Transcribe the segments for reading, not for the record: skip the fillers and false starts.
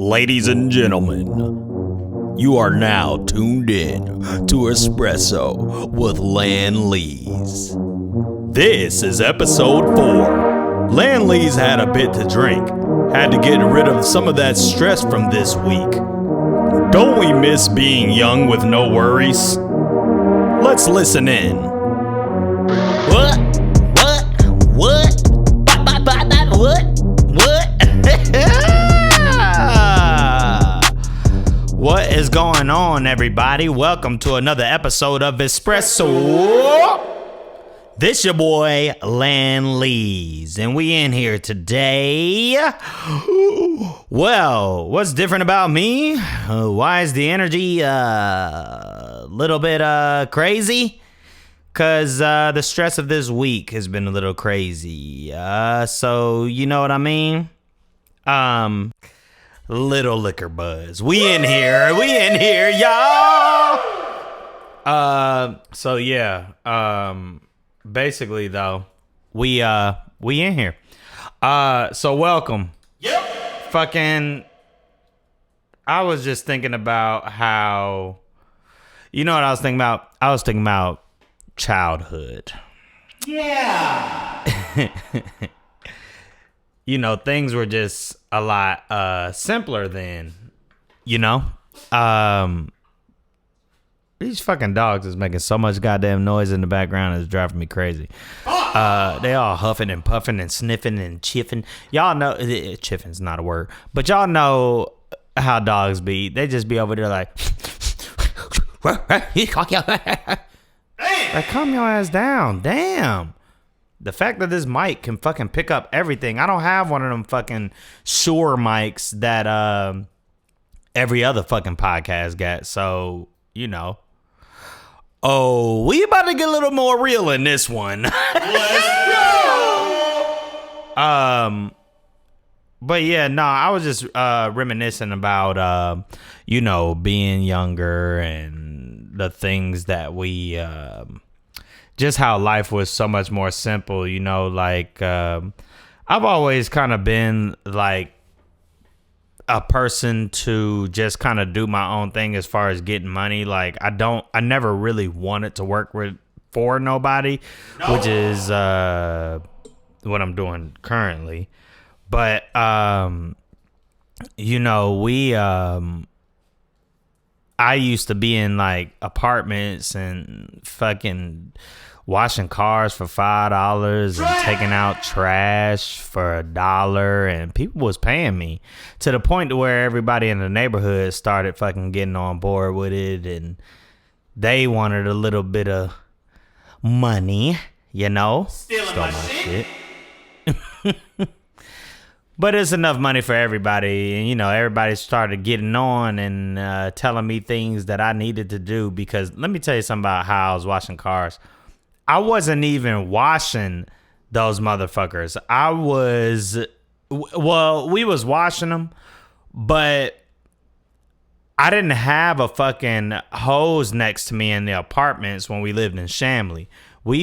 Ladies and gentlemen, you are now tuned in to ESPRESS-O with LANLEEZE. This is episode 4. LANLEEZE had a bit to drink, had to get rid of some of that stress from this week. Don't we miss being young with no worries? Let's listen in. What? What is going on, everybody? Welcome to another episode of ESPRESS-O. This your boy, LANLEEZE, and we in here today. Well, what's different about me? Why is the energy a little bit crazy? Because the stress of this week has been a little crazy. So, you know what I mean? Little liquor buzz. We in here, y'all. So yeah. Basically though, we in here. So welcome. Yep. Fucking. I was just thinking about how. You know what I was thinking about? I was thinking about childhood. Yeah. You know, things were just a lot simpler then, you know? These fucking dogs is making so much goddamn noise in the background, it's driving me crazy. They all huffing and puffing and sniffing and chiffing. Y'all know, chiffing's not a word, but y'all know how dogs be. They just be over there like, like, calm your ass down, damn. The fact that this mic can fucking pick up everything. I don't have one of them fucking Shure mics that every other fucking podcast got. So, you know. Oh, we about to get a little more real in this one. Let's go! But yeah, no, I was just reminiscing about, you know, being younger and the things that we... just how life was so much more simple, you know, like I've always kind of been like a person to just kind of do my own thing as far as getting money. Like I never really wanted to work for nobody, which is what I'm doing currently. But, you know, I used to be in like apartments and fucking washing cars for $5 and taking out trash for $1, and people was paying me to the point to where everybody in the neighborhood started fucking getting on board with it, and they wanted a little bit of money, you know, stealing my shit. But it's enough money for everybody. And, you know, everybody started getting on and telling me things that I needed to do. Because let me tell you something about how I was washing cars. I wasn't even washing those motherfuckers. We was washing them, but I didn't have a fucking hose next to me in the apartments when we lived in Chamblee. We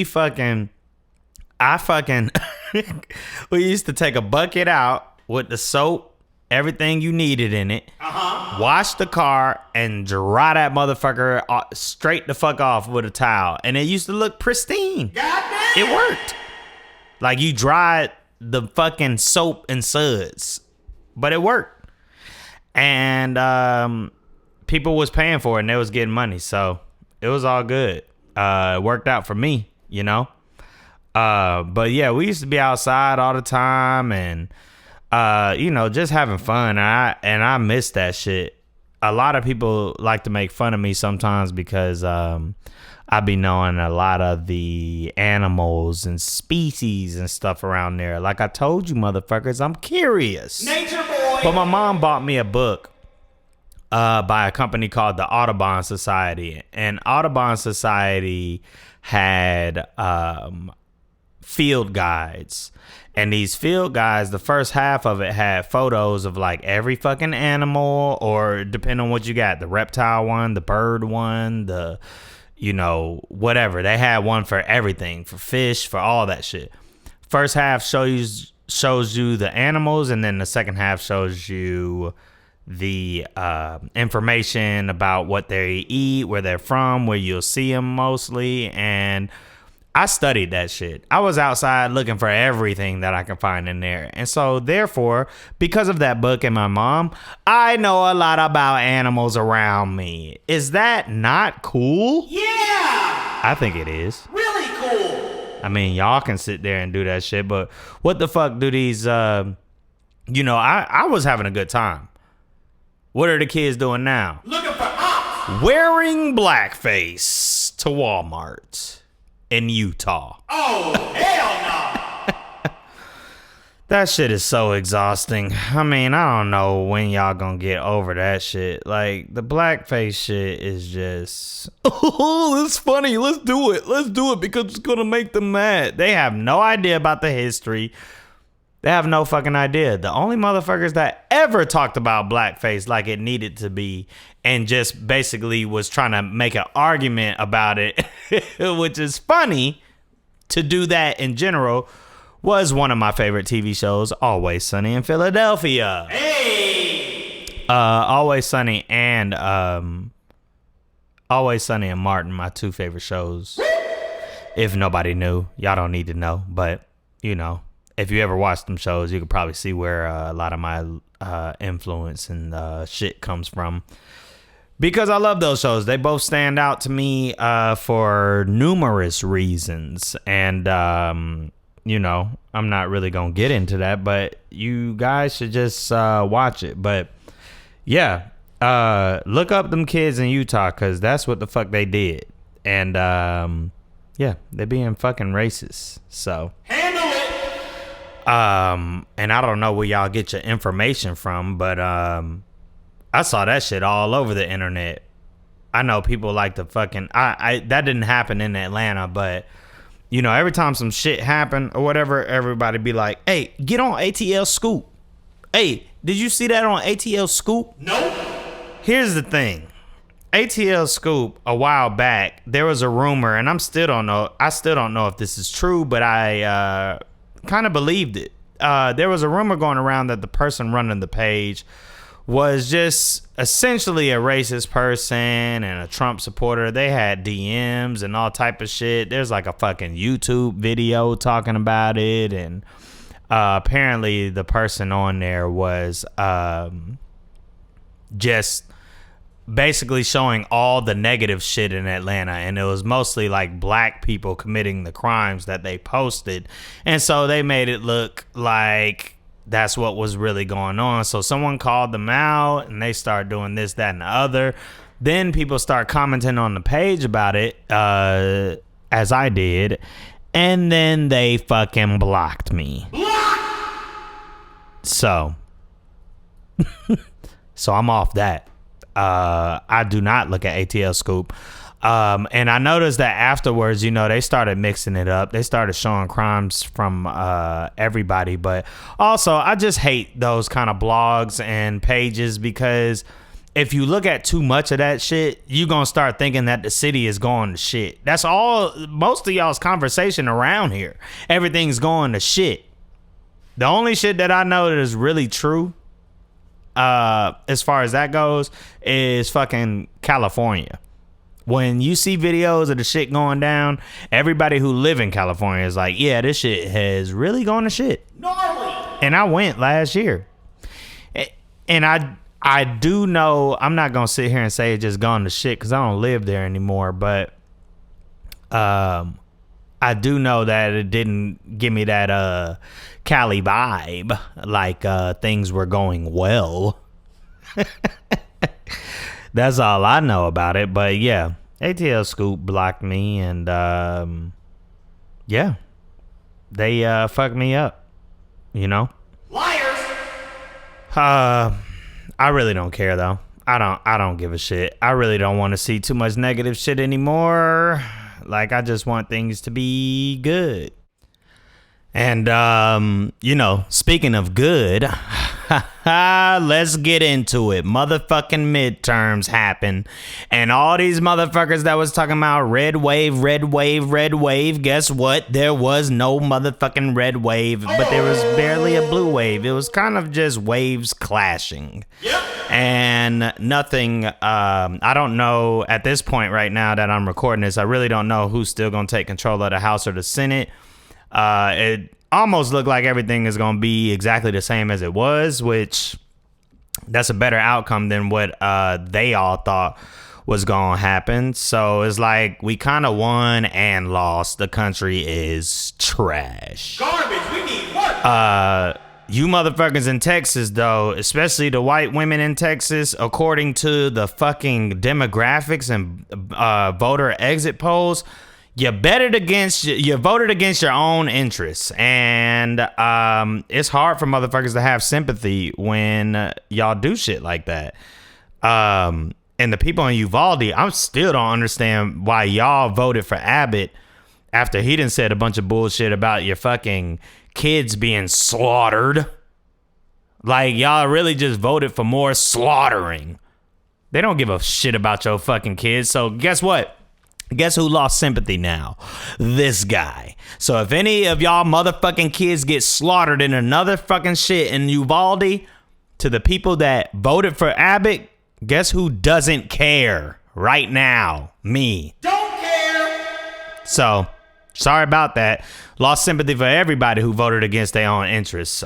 used to take a bucket out with the soap, everything you needed in it, wash the car, and dry that motherfucker straight the fuck off with a towel. And it used to look pristine. Goddamn. It worked. Like you dried the fucking soap and suds, but it worked. And people was paying for it, and they was getting money. So it was all good. It worked out for me, you know? But yeah, we used to be outside all the time and, you know, just having fun. And I miss that shit. A lot of people like to make fun of me sometimes because, I be knowing a lot of the animals and species and stuff around there. Like I told you motherfuckers, I'm curious. Nature boy. But my mom bought me a book, by a company called the Audubon Society, and Audubon Society had, field guides, and these field guides, the first half of it had photos of like every fucking animal, or depending on what you got, the reptile one, the bird one, the, you know, whatever. They had one for everything, for fish, for all that shit. First half shows you the animals, and then the second half shows you the information about what they eat, where they're from, where you'll see them mostly. And I studied that shit. I was outside looking for everything that I could find in there. And so therefore, because of that book and my mom, I know a lot about animals around me. Is that not cool? Yeah! I think it is. Really cool! I mean, y'all can sit there and do that shit, but what the fuck do these, I was having a good time. What are the kids doing now? Looking for ops! Wearing blackface to Walmart in Utah. Oh, hell no! That shit is so exhausting. I mean, I don't know when y'all gonna get over that shit. Like, the blackface shit is just, oh, it's funny. Let's do it. Let's do it because it's gonna make them mad. They have no idea about the history. They have no fucking idea. The only motherfuckers that ever talked about blackface like it needed to be and just basically was trying to make an argument about it, which is funny to do that in general, was one of my favorite TV shows, Always Sunny in Philadelphia. Hey! Always Sunny and Martin, my two favorite shows. If nobody knew, y'all don't need to know, but you know. If you ever watch them shows, you could probably see where a lot of my influence and shit comes from. Because I love those shows. They both stand out to me for numerous reasons. And, I'm not really going to get into that. But you guys should just watch it. But, yeah, look up them kids in Utah because that's what the fuck they did. And, they're being fucking racist. So. Handle it! And I don't know where y'all get your information from, but I saw that shit all over the internet. I know people like to fucking that didn't happen in Atlanta, but every time some shit happened or whatever, everybody be like, "Hey, get on ATL Scoop." Hey, did you see that on ATL Scoop? Nope. Here's the thing. ATL Scoop a while back, there was a rumor, and I still don't know if this is true, but I kind of believed it. There was a rumor going around that the person running the page was just essentially a racist person and a Trump supporter. They had DMs and all type of shit. There's like a fucking YouTube video talking about it, and apparently the person on there was just basically showing all the negative shit in Atlanta, and it was mostly like black people committing the crimes that they posted, and so they made it look like that's what was really going on. So someone called them out and they started doing this, that, and the other. Then people start commenting on the page about it, as I did, and then they fucking blocked me. So I'm off that. I do not look at ATL Scoop. And I noticed that afterwards, they started mixing it up. They started showing crimes from everybody. But also, I just hate those kind of blogs and pages because if you look at too much of that shit, you're going to start thinking that the city is going to shit. That's all most of y'all's conversation around here. Everything's going to shit. The only shit that I know that is really true as far as that goes is fucking California. When you see videos of the shit going down, everybody who live in California is like, yeah, this shit has really gone to shit. Gnarly. And I went last year. And I do know, I'm not going to sit here and say it just gone to shit because I don't live there anymore, but I do know that it didn't give me that Cali vibe, like things were going well. That's all I know about it. But yeah, ATL Scoop blocked me, and yeah, they fucked me up. Liars. I really don't care though. I don't give a shit. I really don't want to see too much negative shit anymore. Like, I just want things to be good. And speaking of good, Let's get into it. Motherfucking midterms happen. And all these motherfuckers that was talking about red wave, red wave, red wave. Guess what? There was no motherfucking red wave, but there was barely a blue wave. It was kind of just waves clashing. Yep. And nothing, I don't know at this point right now that I'm recording this, I really don't know who's still going to take control of the House or the Senate. It almost looked like everything is going to be exactly the same as it was, which that's a better outcome than what they all thought was going to happen. So it's like we kind of won and lost. The country is trash. Garbage. We need work. You motherfuckers in Texas, though, especially the white women in Texas, according to the fucking demographics and voter exit polls, you voted against your own interests. And it's hard for motherfuckers to have sympathy when y'all do shit like that. And the people in Uvalde, I still don't understand why y'all voted for Abbott after he done said a bunch of bullshit about your fucking kids being slaughtered. Like, y'all really just voted for more slaughtering. They don't give a shit about your fucking kids. So guess what? Guess who lost sympathy now? This guy. So if any of y'all motherfucking kids get slaughtered in another fucking shit in Uvalde, to the people that voted for Abbott, guess who doesn't care right now? Me. Don't care. So sorry about that. Lost sympathy for everybody who voted against their own interests.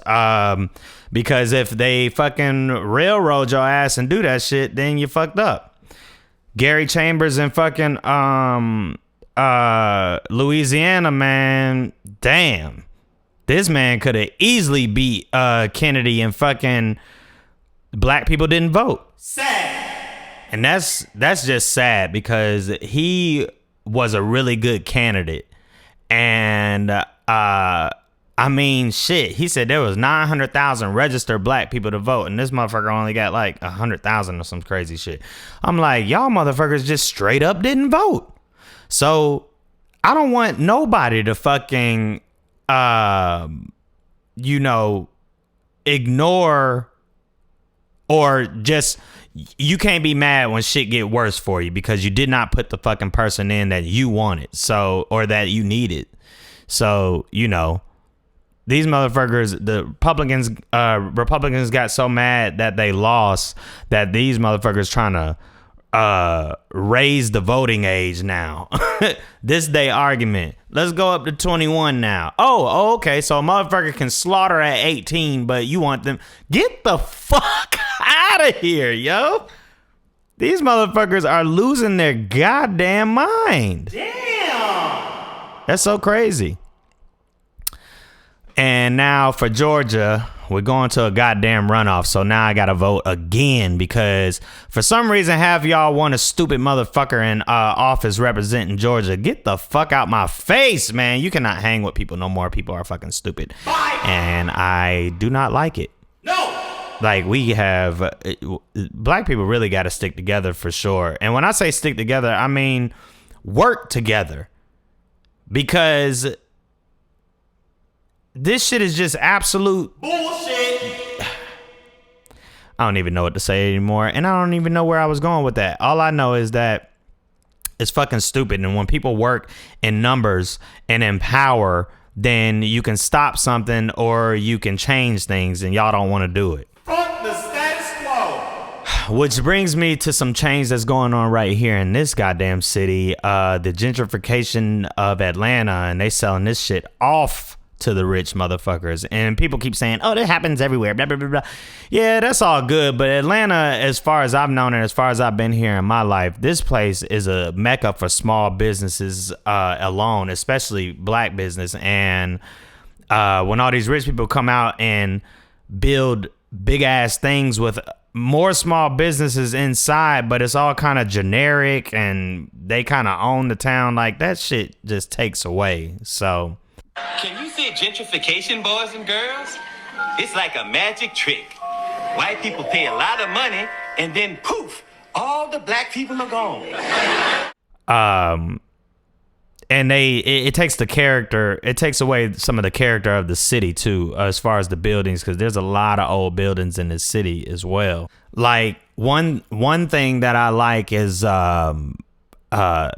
Because if they fucking railroad your ass and do that shit, then you fucked up. Gary Chambers in fucking Louisiana, man. Damn. This man could have easily beat Kennedy, and fucking black people didn't vote. Sad. And that's just sad because he was a really good candidate. And I mean, shit, he said there was 900,000 registered black people to vote, and this motherfucker only got like 100,000 or some crazy shit. I'm like, y'all motherfuckers just straight up didn't vote. So I don't want nobody to fucking ignore, or just, you can't be mad when shit get worse for you because you did not put the fucking person in that you wanted, so, or that you needed. So, these motherfuckers, the Republicans got so mad that they lost that these motherfuckers trying to raise the voting age now. This day argument. Let's go up to 21 now. Oh, okay. So a motherfucker can slaughter at 18, but you want them. Get the fuck out of here, yo. These motherfuckers are losing their goddamn mind. Damn. That's so crazy. And now for Georgia, we're going to a goddamn runoff. So now I got to vote again because for some reason, half y'all want a stupid motherfucker in office representing Georgia. Get the fuck out my face, man. You cannot hang with people no more. People are fucking stupid. Bye. And I do not like it. No. Like, we have, black people really got to stick together for sure. And when I say stick together, I mean work together. Because this shit is just absolute bullshit. I don't even know what to say anymore. And I don't even know where I was going with that. All I know is that it's fucking stupid. And when people work in numbers and in power, then you can stop something or you can change things, and y'all don't want to do it. Fuck the status quo. Which brings me to some change that's going on right here in this goddamn city. The gentrification of Atlanta, and they selling this shit off to the rich motherfuckers. And people keep saying, oh, that happens everywhere, blah, blah, blah, blah. Yeah, that's all good. But Atlanta, as far as I've known it, as far as I've been here in my life, this place is a mecca for small businesses alone, especially black business. And when all these rich people come out and build big ass things with more small businesses inside, but it's all kind of generic and they kind of own the town, like that shit just takes away. So can you see gentrification, boys and girls? It's like a magic trick. White people pay a lot of money, and then poof, all the black people are gone. and it takes the character, it takes away some of the character of the city too, as far as the buildings, because there's a lot of old buildings in this city as well. Like one thing that I like is like I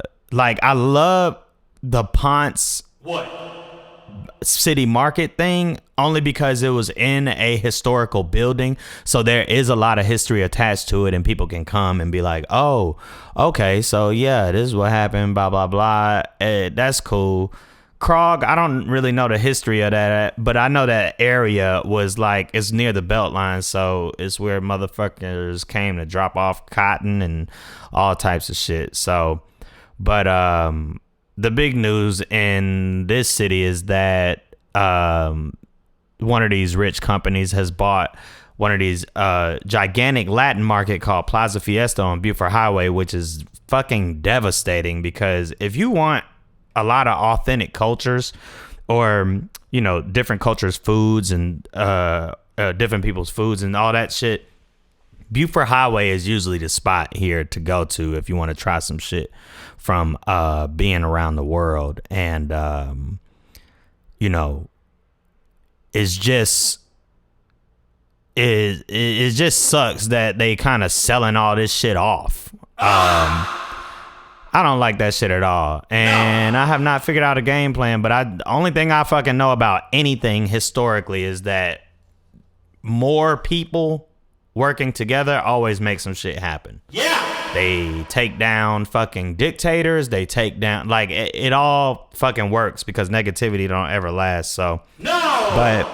love the Ponce city market thing, only because it was in a historical building, so there is a lot of history attached to it, and people can come and be like, oh, okay, so yeah, this is what happened, blah blah blah. That's cool. Krog, I don't really know the history of that, but I know that area was like, it's near the Beltline, so it's where motherfuckers came to drop off cotton and all types of shit. So, but the big news in this city is that one of these rich companies has bought one of these gigantic Latin market called Plaza Fiesta on Beaufort Highway, which is fucking devastating, because if you want a lot of authentic cultures, or, you know, different cultures, foods, and different people's foods and all that shit, Beaufort Highway is usually the spot here to go to if you want to try some shit from being around the world. And you know, it's just it just sucks that they kind of selling all this shit off. I don't like that shit at all, and I have not figured out a game plan. But the only thing I fucking know about anything historically is that more people working together always make some shit happen. Yeah. They take down fucking dictators. They take down, like, it all fucking works, because negativity don't ever last. So no. But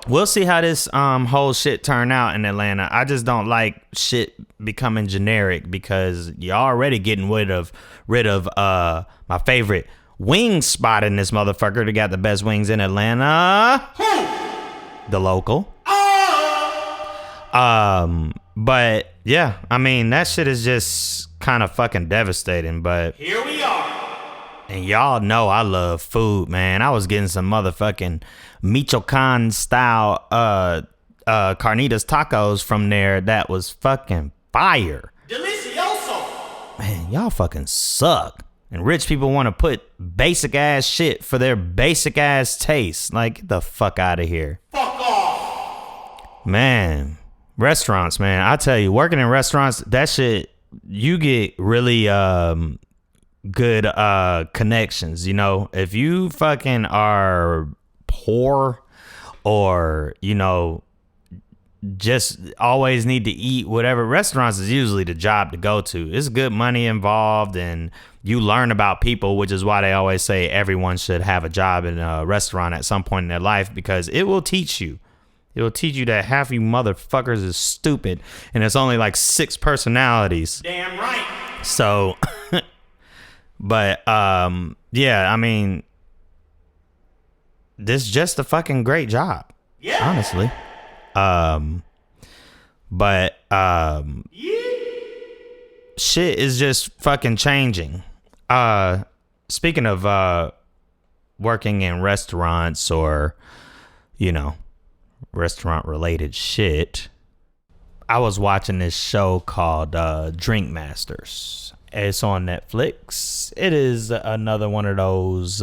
we'll see how this whole shit turn out in Atlanta. I just don't like shit becoming generic, because you're already getting rid of my favorite wing spot in this motherfucker. They got the best wings in Atlanta. The local. But yeah, I mean, that shit is just kind of fucking devastating. But here we are. And y'all know I love food, man. I was getting some motherfucking Michoacan style carnitas tacos from there that was fucking fire. Delicioso. Man, y'all fucking suck. And rich people want to put basic ass shit for their basic ass taste. Like, get the fuck out of here. Fuck off. Man, restaurants, man. I tell you, working in restaurants, that shit, you get really good connections. You know, if you fucking are poor, or, you know, just always need to eat whatever, restaurants is usually the job to go to. It's good money involved, and you learn about people, which is why they always say everyone should have a job in a restaurant at some point in their life, because it will teach you. It will teach you that half you motherfuckers is stupid, and it's only like 6 personalities. Damn right. So, but yeah, I mean, this is just a fucking great job. Yeah. Honestly. But shit is just fucking changing. Speaking of working in restaurants, or, you know, restaurant related shit, I was watching this show called Drink Masters. It's on Netflix. It is another one of those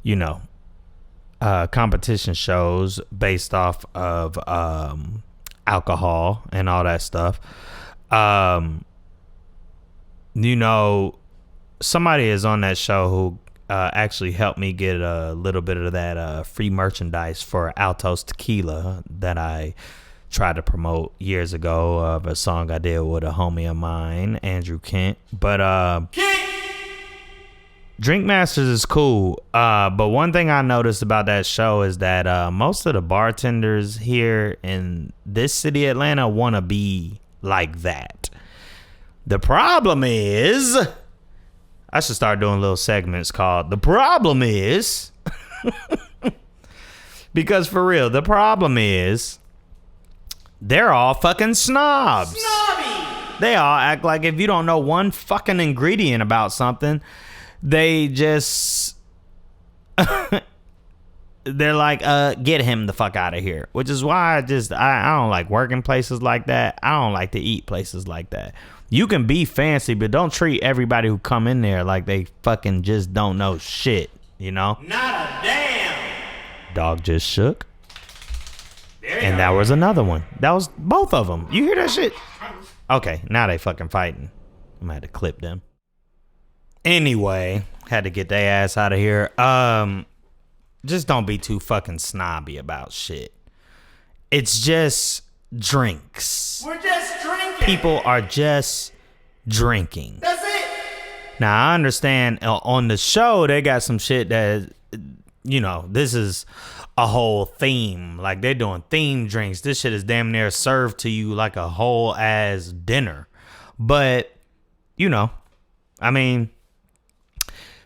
you know, competition shows based off of alcohol and all that stuff. You know, somebody is on that show who actually helped me get a little bit of that free merchandise for Altos Tequila that I tried to promote years ago, of a song I did with a homie of mine, Andrew Kent. But Drink Masters is cool. But one thing I noticed about that show is that most of the bartenders here in this city, Atlanta, want to be like that. The problem is, I should start doing little segments called The Problem Is. Because for real, the problem is, they're all fucking snobs. Snobby! They all act like if you don't know one fucking ingredient about something, they just they're like, get him the fuck out of here. Which is why I don't like working places like that. I don't like to eat places like that. You can be fancy, but don't treat everybody who come in there like they fucking just don't know shit, you know? Not a damn. Dog just shook. And that was another one. That was both of them. You hear that shit? Okay, now they fucking fighting. I'm gonna have to clip them. Anyway, had to get their ass out of here. Just don't be too fucking snobby about shit. It's just drinks. We're just drinking. People are just drinking. That's it. Now, I understand on the show, they got some shit that, you know, this is a whole theme. Like, they're doing theme drinks. This shit is damn near served to you like a whole ass dinner. But, you know, I mean,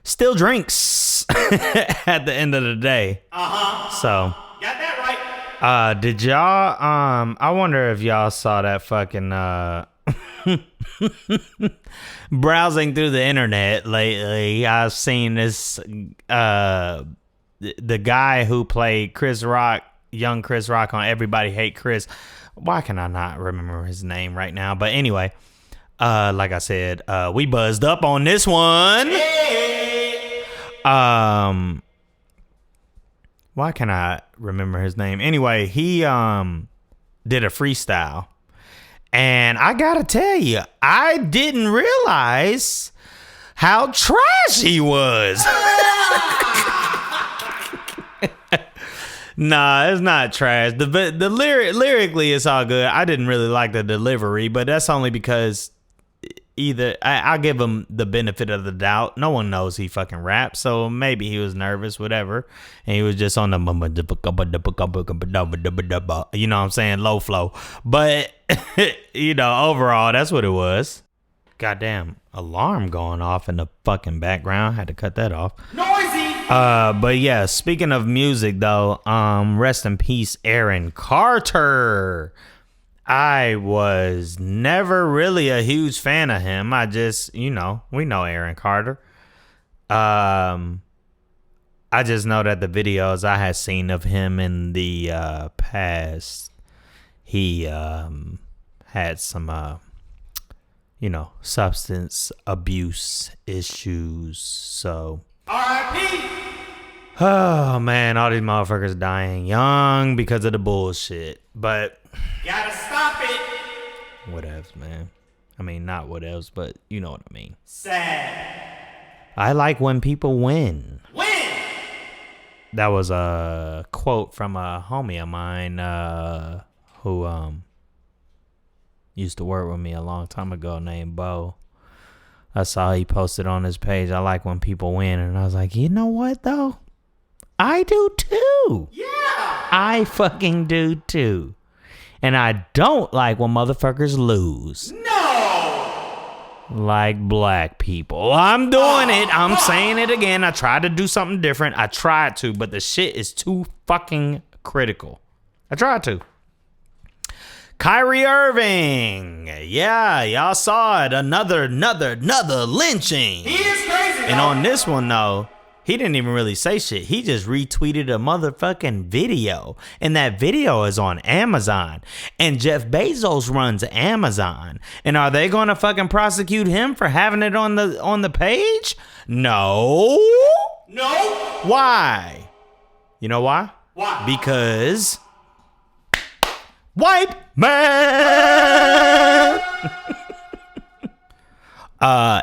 still drinks at the end of the day. So, Got that right. did y'all, I wonder if y'all saw that fucking, browsing through the internet lately. I've seen this, the guy who played Chris Rock, young Chris Rock on Everybody Hate Chris. Why can I not remember his name right now? But anyway, like I said, we buzzed up on this one. Why can I remember his name? Anyway, he did a freestyle. And I gotta tell you, I didn't realize how trash he was. Nah, it's not trash. The lyrically, it's all good. I didn't really like the delivery, but that's only because I'll give him the benefit of the doubt. No one knows he fucking raps, so maybe he was nervous, whatever, and he was just on the, you know what I'm saying, low flow. But you know, overall, that's what it was. Goddamn alarm going off in the fucking background. Had to cut that off. Noisy. But yeah, speaking of music though, rest in peace, Aaron Carter. I was never really a huge fan of him. I just, you know, we know Aaron Carter. I just know that the videos I had seen of him in the past, he had some, you know, substance abuse issues. So, R.I.P. oh man, all these motherfuckers dying young because of the bullshit. But Gotta stop it. whatevs, man. I mean, not whatevs, but you know what I mean. Sad. I like when people win. Win. That was a quote from a homie of mine who used to work with me a long time ago named Bo. I saw he posted on his page, I like when people win. And I was like, you know what, though? I do, too. Yeah. I fucking do, too. And I don't like when motherfuckers lose. No. Like black people. I'm doing it. I'm saying it again. I tried to do something different. I tried to, but the shit is too fucking critical. I tried to. Kyrie Irving. Yeah, y'all saw it. Another lynching. He is crazy. And on this one, though, he didn't even really say shit. He just retweeted a motherfucking video. And that video is on Amazon. And Jeff Bezos runs Amazon. And are they going to fucking prosecute him for having it on the page? No. No. Why? You know why? Why? Because white man.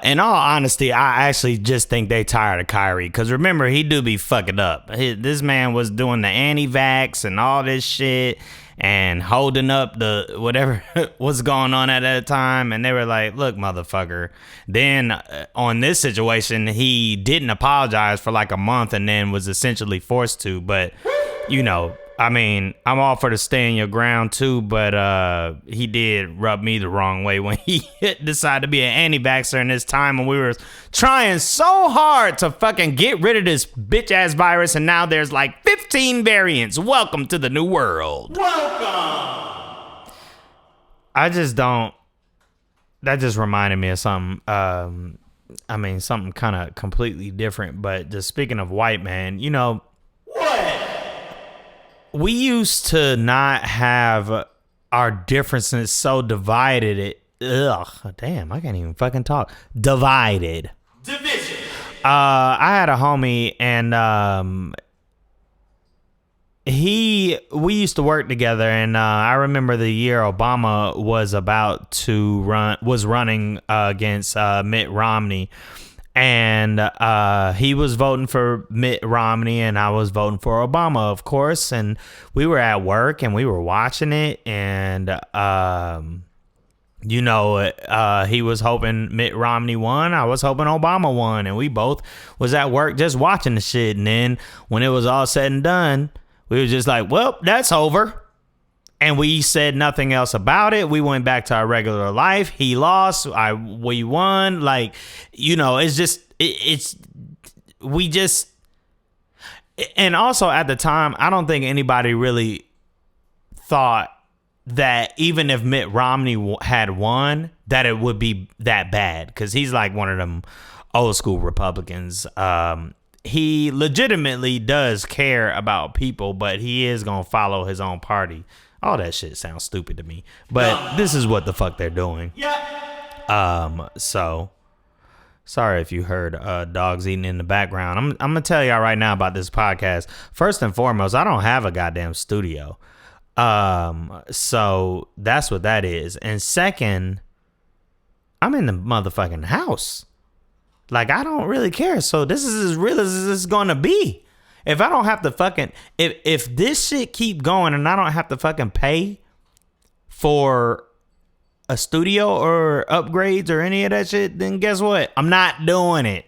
In all honesty, I actually just think they tired of Kyrie. Because remember, he do be fucking up. This man was doing the anti-vax and all this shit and holding up the whatever was going on at that time. And they were like, look, motherfucker. Then on this situation, he didn't apologize for like a month and then was essentially forced to. But, you know, I mean, I'm all for the staying your ground too, but he did rub me the wrong way when he decided to be an anti-vaxxer in this time when we were trying so hard to fucking get rid of this bitch-ass virus, and now there's like 15 variants. Welcome to the new world. Welcome. I just don't... That just reminded me of something. I mean, something kind of completely different, but just speaking of white man, you know... What? we used to not have our differences so divided. Damn, I can't even fucking talk. Divided. Division. I had a homie, and we used to work together, and I remember the year Obama was running against Mitt Romney, and he was voting for Mitt Romney, and I was voting for Obama, of course. And we were at work, and we were watching it, and he was hoping Mitt Romney won. I was hoping Obama won, and we both was at work just watching the shit. And then when it was all said and done, we were just like, well, that's over. And we said nothing else about it. We went back to our regular life. He lost. We won. Like, and also at the time, I don't think anybody really thought that even if Mitt Romney had won, that it would be that bad. Because he's like one of them old school Republicans. He legitimately does care about people, but he is going to follow his own party. All that shit sounds stupid to me, but this is what the fuck they're doing. Yeah. So sorry if you heard dogs eating in the background. I'm going to tell y'all right now about this podcast. First and foremost, I don't have a goddamn studio. So that's what that is. And second, I'm in the motherfucking house. Like, I don't really care. So this is as real as this is going to be. If I don't have to fucking, if this shit keep going and I don't have to fucking pay for a studio or upgrades or any of that shit, then guess what? I'm not doing it.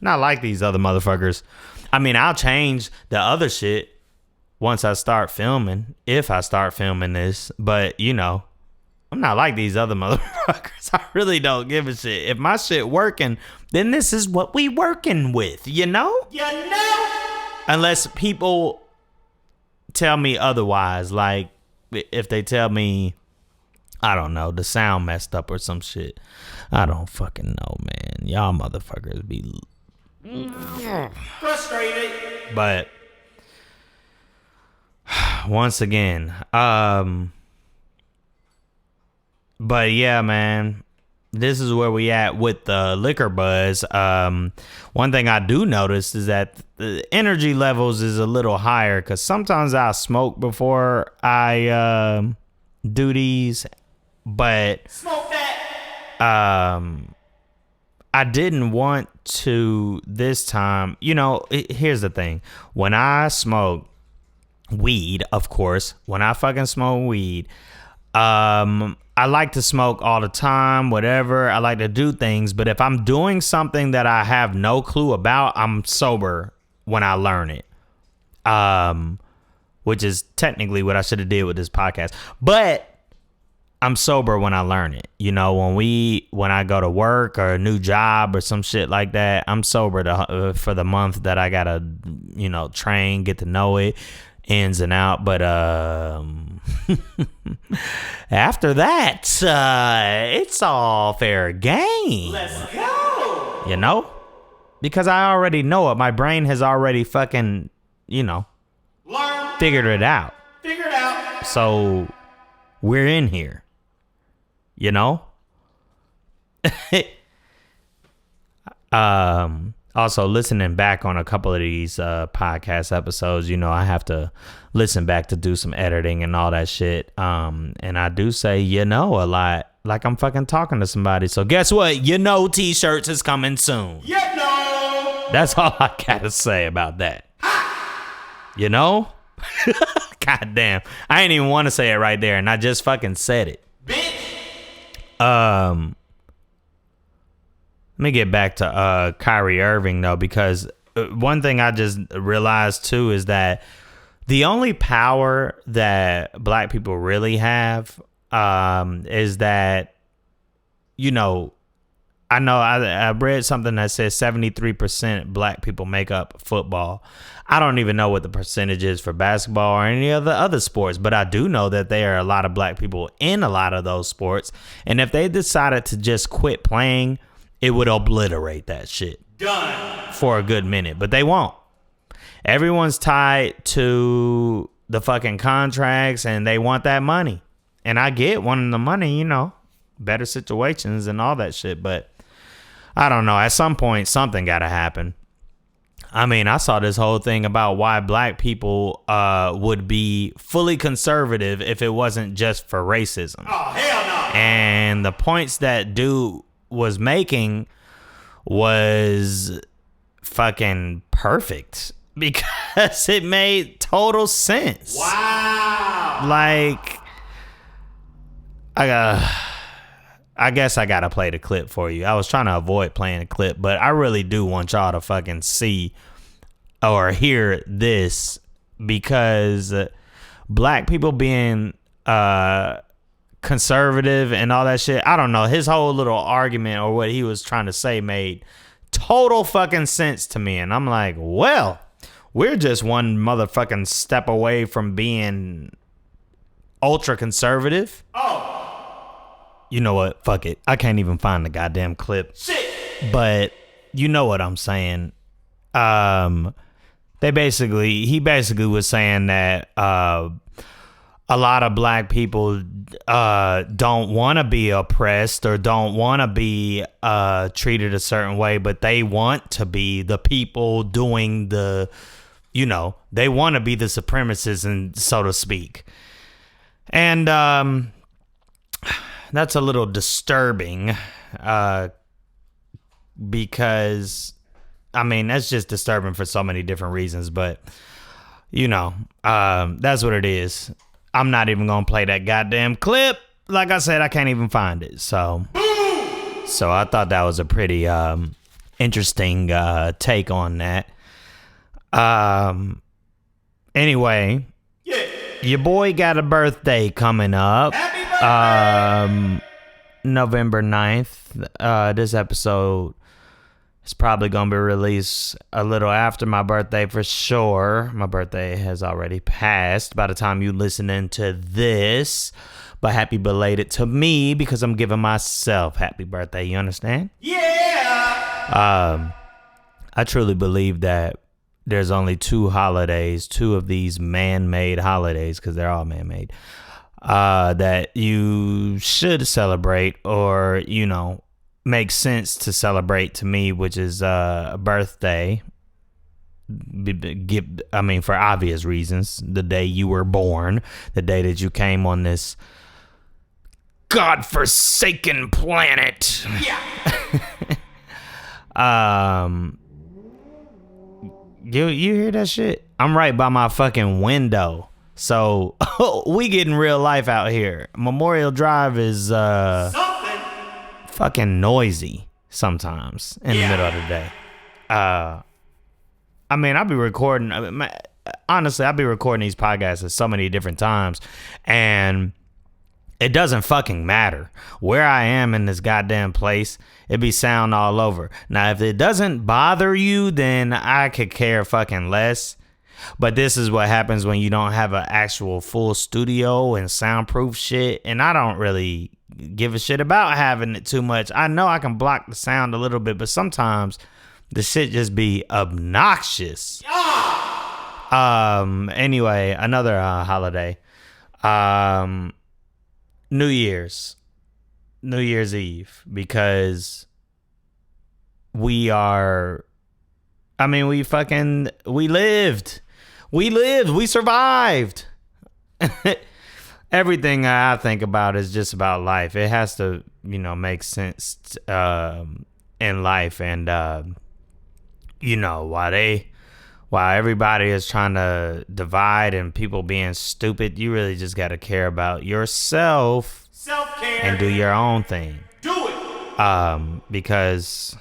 I'm not like these other motherfuckers. I mean, I'll change the other shit once I start filming, if I start filming this. But, I'm not like these other motherfuckers. I really don't give a shit. If my shit working, then this is what we working with, Unless people tell me otherwise. Like, if they tell me, I don't know, the sound messed up or some shit. I don't fucking know, man. Y'all motherfuckers be Frustrated. But once again, but yeah, man, this is where we at with the liquor buzz. One thing I do notice is that the energy levels is a little higher, because sometimes I smoke before I do these, but Smoke that. I didn't want to this time. Here's the thing. When I smoke weed, of course, when I fucking smoke weed, I like to smoke all the time, whatever. I like to do things. But if I'm doing something that I have no clue about, I'm sober when I learn it. Which is technically what I should have did with this podcast. But I'm sober when I learn it. When I go to work or a new job or some shit like that, I'm sober for the month that I gotta, train, get to know it, ins and out. But after that, it's all fair game. Let's go. Because I already know it. My brain has already fucking, Learn. figured it out. Figure it out. So we're in here. Also, listening back on a couple of these podcast episodes, I have to listen back to do some editing and all that shit. And I do say, a lot, like I'm fucking talking to somebody. So guess what? T-shirts is coming soon. That's all I gotta say about that. God damn. I ain't even want to say it right there, and I just fucking said it. Bitch. Let me get back to Kyrie Irving, though, because one thing I just realized, too, is that the only power that black people really have is that, I know I read something that says 73% black people make up football. I don't even know what the percentage is for basketball or any of the other sports, but I do know that there are a lot of black people in a lot of those sports. And if they decided to just quit playing, it would obliterate that shit. Done. For a good minute, but they won't. Everyone's tied to the fucking contracts and they want that money. And I get wanting the money, you know, better situations and all that shit. But I don't know. At some point, something got to happen. I mean, I saw this whole thing about why black people would be fully conservative if it wasn't just for racism. Oh, hell no. And the points that dude was making was fucking perfect because it made total sense. Wow. Like, I guess I gotta play the clip for you. I was trying to avoid playing the clip, but I really do want y'all to fucking see or hear this because black people being conservative and all that shit, I don't know. His whole little argument or what he was trying to say made total fucking sense to me. And I'm like, well, we're just one motherfucking step away from being ultra conservative. Oh. You know what? Fuck it. I can't even find the goddamn clip. Shit. But you know what I'm saying. He basically was saying that a lot of black people don't want to be oppressed or don't want to be treated a certain way, but they want to be the people doing the, you know, they want to be the supremacists, and so to speak. And that's a little disturbing because, I mean, that's just disturbing for so many different reasons. But, you know, that's what it is. I'm not even going to play that goddamn clip. Like I said, I can't even find it. So I thought that was a pretty interesting take on that. Anyway, Yeah. your boy got a birthday coming up. Happy birthday. November 9th. This episode is probably going to be released a little after my birthday for sure. My birthday has already passed by the time you listening to this. But happy belated to me because I'm giving myself happy birthday. You understand? Yeah. I truly believe that there's only two of these man-made holidays, because they're all man-made, that you should celebrate or, you know, make sense to celebrate to me, which is a birthday. I mean, for obvious reasons, the day you were born, the day that you came on this godforsaken planet. Yeah. You hear that shit? I'm right by my fucking window. So we getting real life out here. Memorial Drive is Something. fucking noisy sometimes in the middle of the day. I mean, I'll be recording. Honestly, I'll be recording these podcasts at so many different times, and it doesn't fucking matter where I am in this goddamn place. It be sound all over. Now, if it doesn't bother you, then I could care fucking less. But this is what happens when you don't have an actual full studio and soundproof shit. And I don't really give a shit about having it too much. I know I can block the sound a little bit, but sometimes the shit just be obnoxious. Anyway, another holiday. New Year's Eve, because we lived, we survived. Everything I think about is just about life. It has to, you know, make sense in life. And, you know, while everybody is trying to divide and people being stupid, you really just got to care about yourself. Self-care. And do your own thing. Do it. Because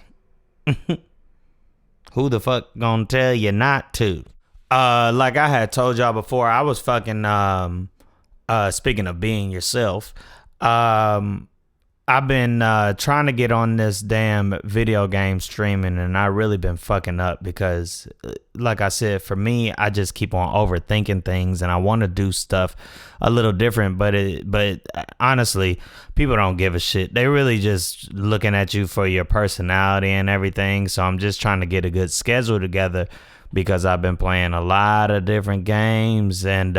who the fuck gonna tell you not to? Like I had told y'all before, I was fucking speaking of being yourself, I've been trying to get on this damn video game streaming, and I really been fucking up because, like I said, for me, I just keep on overthinking things, and I want to do stuff a little different, but honestly, people don't give a shit. They really just looking at you for your personality and everything. So I'm just trying to get a good schedule together. because I've been playing a lot of different games. And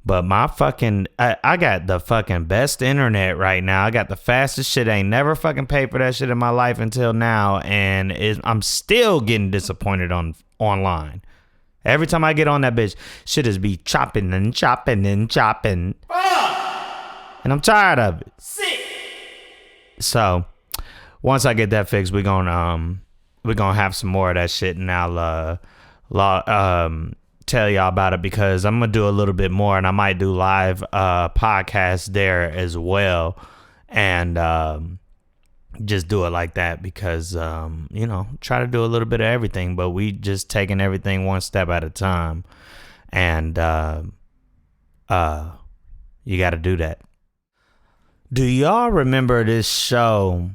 but my fucking I got the fucking best internet right now. I got the fastest shit. I ain't never fucking paid for that shit in my life until now, and I'm still getting disappointed online. Every time I get on that bitch, shit is be chopping and chopping and chopping. And I'm tired of it. Sick. So once I get that fixed, we're gonna have some more of that shit, and I'll tell y'all about it, because I'm gonna do a little bit more, and I might do live podcasts there as well, and just do it like that, because try to do a little bit of everything, but we just taking everything one step at a time, and you got to do that. Do y'all remember this show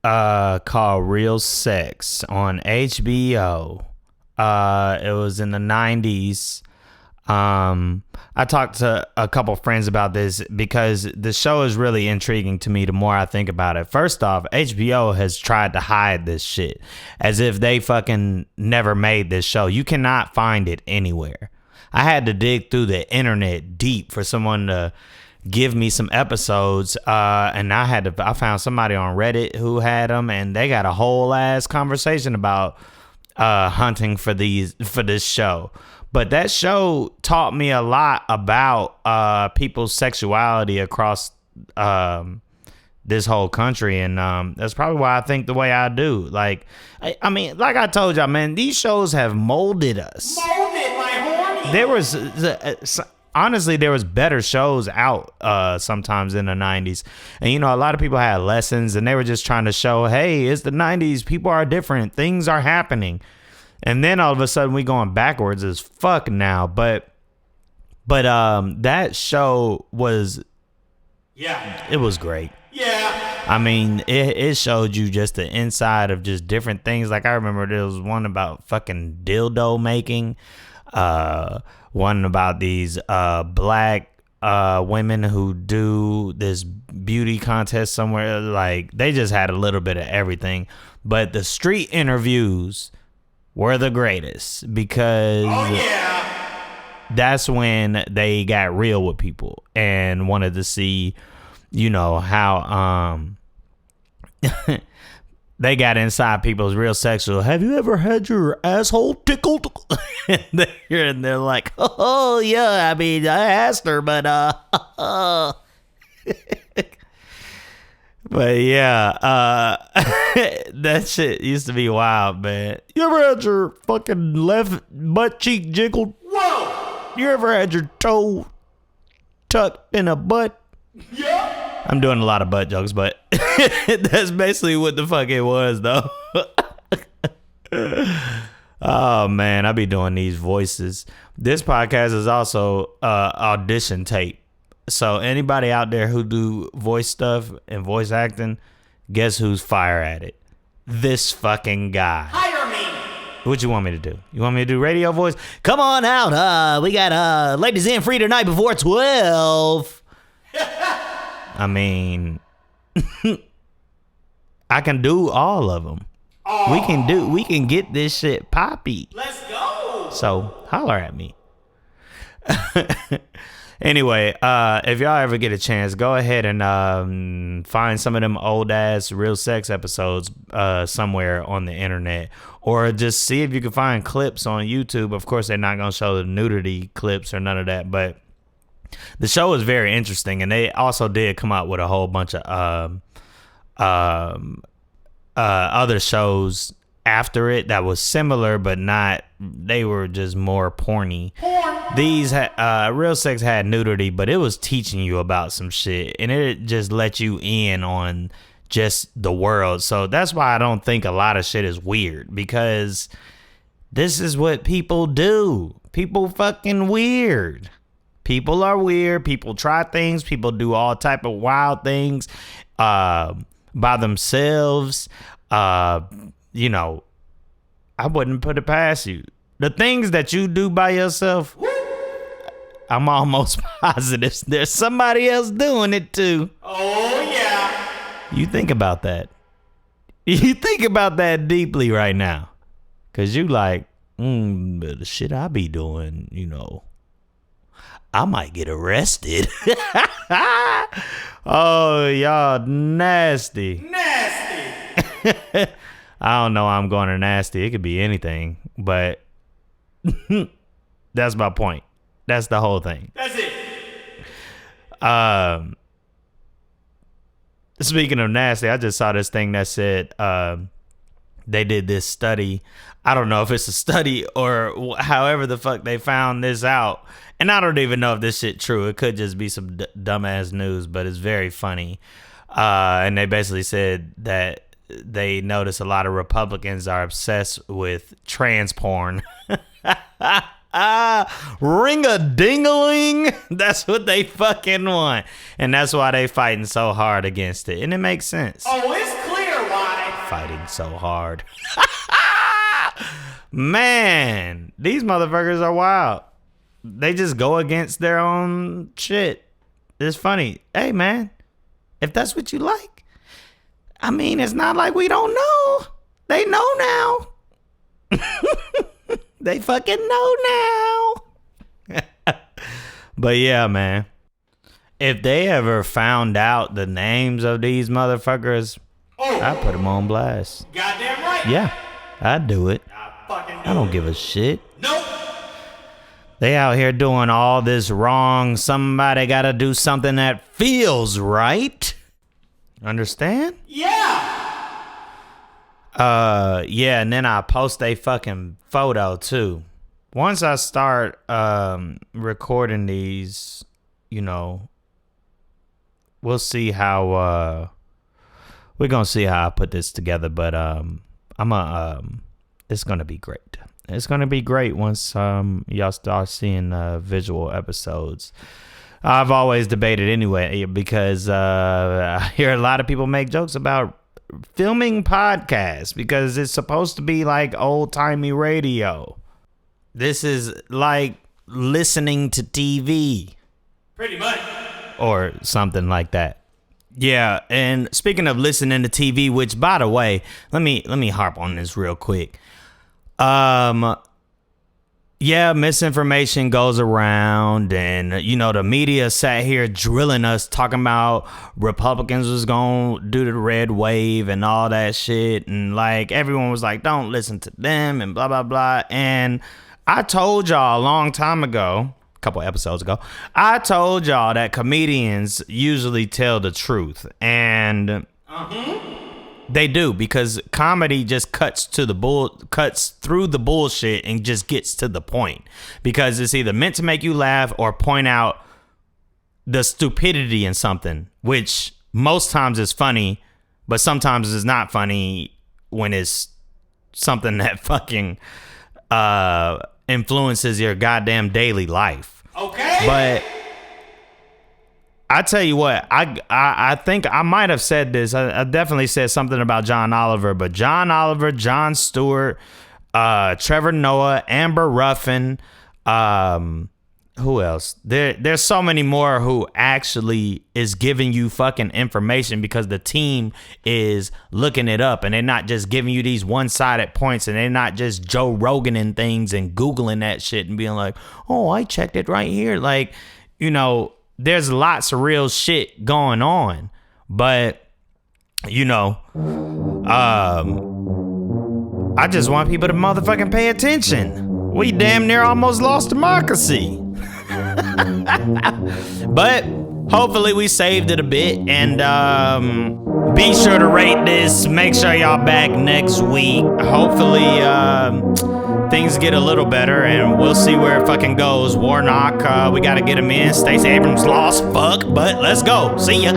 called Real Sex on HBO? It was in the 90s. I talked to a couple friends about this because the show is really intriguing to me the more I think about it. First off, HBO has tried to hide this shit as if they fucking never made this show. You cannot find it anywhere. I had to dig through the internet deep for someone to give me some episodes, and I found somebody on Reddit who had them, and they got a whole ass conversation about hunting for this show. But that show taught me a lot about people's sexuality across this whole country, and that's probably why I think the way I do. Like, I mean, like I told y'all, man, these shows have molded us. Molded my horny. There was honestly, there was better shows out sometimes in the 90s. And, a lot of people had lessons, and they were just trying to show, hey, it's the 90s. People are different. Things are happening. And then all of a sudden we going backwards as fuck now. But that show was, it was great. Yeah. I mean, it showed you just the inside of just different things. Like, I remember there was one about fucking dildo making. One about these black women who do this beauty contest somewhere. Like, they just had a little bit of everything. But the street interviews were the greatest, because that's when they got real with people and wanted to see, how they got inside people's real sexual. Have you ever had your asshole tickled? and they're like, oh yeah, I mean, I asked her, but but yeah, that shit used to be wild, man. You ever had your fucking left butt cheek jiggled? Whoa. You ever had your toe tucked in a butt? Yeah. I'm doing a lot of butt jokes, but that's basically what the fuck it was, though. Oh, man, I be doing these voices. This podcast is also audition tape. So anybody out there who do voice stuff and voice acting, guess who's fire at it? This fucking guy. Hire me. What you want me to do? You want me to do radio voice? Come on out. We got ladies in free tonight before 12. I mean, I can do all of them. We can get this shit poppy. Let's go. So holler at me. Anyway, if y'all ever get a chance, go ahead and find some of them old ass Real Sex episodes somewhere on the internet, or just see if you can find clips on YouTube. Of course, they're not gonna show the nudity clips or none of that, but the show is very interesting, and they also did come out with a whole bunch of other shows after it that was similar, but not. They were just more porny. These Real Sex had nudity, but it was teaching you about some shit, and it just let you in on just the world. So that's why I don't think a lot of shit is weird, because this is what people do. People fucking weird. People are weird. People try things. People do all type of wild things by themselves. I wouldn't put it past you. The things that you do by yourself, I'm almost positive there's somebody else doing it too. Oh, yeah. You think about that. You think about that deeply right now. Because you like, But the shit I be doing, I might get arrested. Oh, y'all nasty. Nasty. I don't know. I'm going to nasty. It could be anything, but that's my point. That's the whole thing. That's it. Speaking of nasty, I just saw this thing that said they did this study. I don't know if it's a study or however the fuck they found this out. And I don't even know if this shit true. It could just be some dumbass news, but it's very funny. And they basically said that they notice a lot of Republicans are obsessed with trans porn. Ring-a-ding-a-ling. That's what they fucking want. And that's why they fighting so hard against it. And it makes sense. Oh, it's clear why. Fighting so hard. Man, these motherfuckers are wild. They just go against their own shit. It's funny. Hey, man, if that's what you like, I mean, it's not like we don't know. They know now. They fucking know now. But yeah, man, if they ever found out the names of these motherfuckers, I'd put them on blast. Goddamn right. Yeah, I'd do it. I don't give a shit. Nope. They out here doing all this wrong. Somebody gotta do something that feels right. Understand? Yeah. Yeah, and then I post a fucking photo too. Once I start recording these, we'll see how we're gonna see how I put this together, but it's gonna be great. It's gonna be great once y'all start seeing visual episodes. I've always debated anyway because I hear a lot of people make jokes about filming podcasts because it's supposed to be like old-timey radio. This is like listening to TV. Pretty much. Or something like that. Yeah, and speaking of listening to TV, which by the way, let me harp on this real quick. Yeah, misinformation goes around, and the media sat here drilling us, talking about Republicans was gonna do the red wave and all that shit, and like everyone was like, don't listen to them and blah blah blah. And I told y'all a long time ago, a couple episodes ago, I told y'all that comedians usually tell the truth, and they do, because comedy just cuts through the bullshit and just gets to the point, because it's either meant to make you laugh or point out the stupidity in something, which most times is funny, but sometimes it's not funny when it's something that fucking influences your goddamn daily life. Okay. But I tell you what, I think I might have said this. I definitely said something about John Oliver, but John Oliver, Jon Stewart, Trevor Noah, Amber Ruffin, who else? There's so many more who actually is giving you fucking information because the team is looking it up, and they're not just giving you these one-sided points, and they're not just Joe Rogan and things and Googling that shit and being like, oh, I checked it right here. Like, there's lots of real shit going on, but I just want people to motherfucking pay attention. We damn near almost lost democracy. But hopefully we saved it a bit, and be sure to rate this. Make sure y'all back next week. Hopefully things get a little better, and we'll see where it fucking goes. Warnock, we gotta get him in. Stacey Abrams lost, fuck, but let's go. See ya.